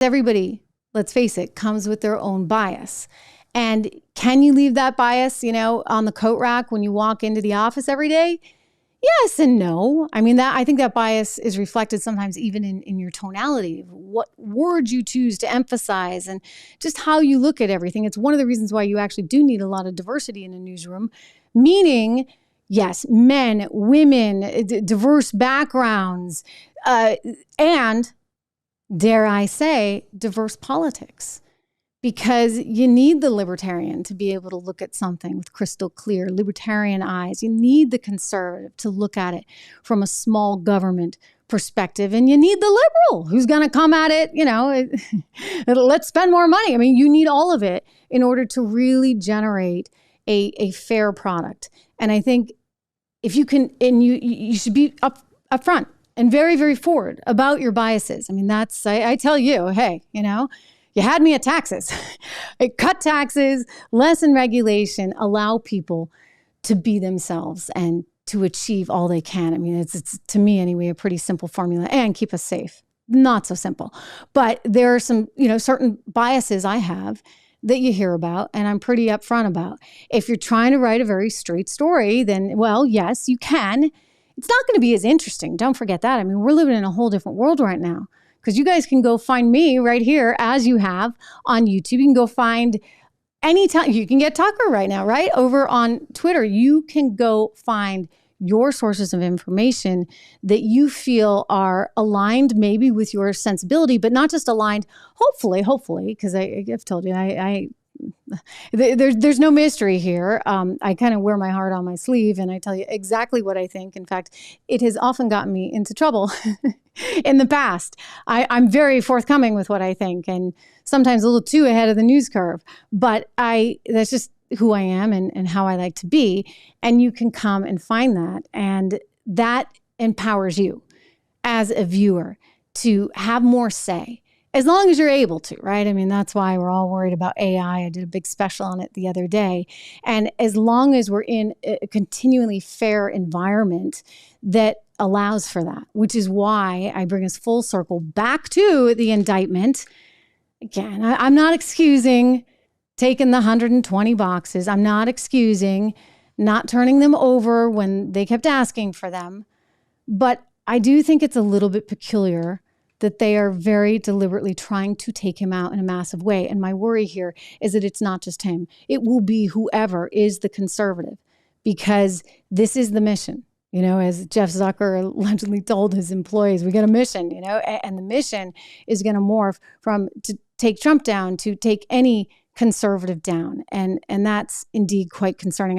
Everybody, let's face it, comes with their own bias. And can you leave that bias, on the coat rack when you walk into the office every day? Yes and no. I mean, I think that bias is reflected sometimes even in your tonality, what words you choose to emphasize and just how you look at everything. It's one of the reasons why you actually do need a lot of diversity in a newsroom, meaning, yes, men, women, diverse backgrounds, and dare I say, diverse politics. Because you need the libertarian to be able to look at something with crystal clear, libertarian eyes. You need the conservative to look at it from a small government perspective. And you need the liberal who's going to come at it, let's spend more money. I mean, you need all of it in order to really generate a fair product. And I think if you can, and you should be up front and very, very forward about your biases. I mean, I tell you, hey, you had me at taxes. Cut taxes, lessen regulation, allow people to be themselves and to achieve all they can. I mean, it's to me anyway, a pretty simple formula, and keep us safe. Not so simple. But there are some, certain biases I have that you hear about and I'm pretty upfront about. If you're trying to write a very straight story, then, well, yes, you can. It's not going to be as interesting. Don't forget that. I mean, we're living in a whole different world right now. Because you guys can go find me right here, as you have on YouTube. You can go find anytime. You can get Tucker right now, right? Over on Twitter. You can go find your sources of information that you feel are aligned maybe with your sensibility, but not just aligned, hopefully, because I've told you, there's no mystery here. I kind of wear my heart on my sleeve and I tell you exactly what I think. In fact, it has often gotten me into trouble in the past. I'm very forthcoming with what I think and sometimes a little too ahead of the news curve, but that's just who I am and how I like to be. And you can come and find that. And that empowers you as a viewer to have more say. As long as you're able to, right? I mean, that's why we're all worried about AI. I did a big special on it the other day. And as long as we're in a continually fair environment that allows for that, which is why I bring us full circle back to the indictment. Again, I'm not excusing taking the 120 boxes. I'm not excusing not turning them over when they kept asking for them. But I do think it's a little bit peculiar that they are very deliberately trying to take him out in a massive way. And my worry here is that it's not just him. It will be whoever is the conservative, because this is the mission. As Jeff Zucker allegedly told his employees, we got a mission, and the mission is going to morph from to take Trump down to take any conservative down. And that's indeed quite concerning.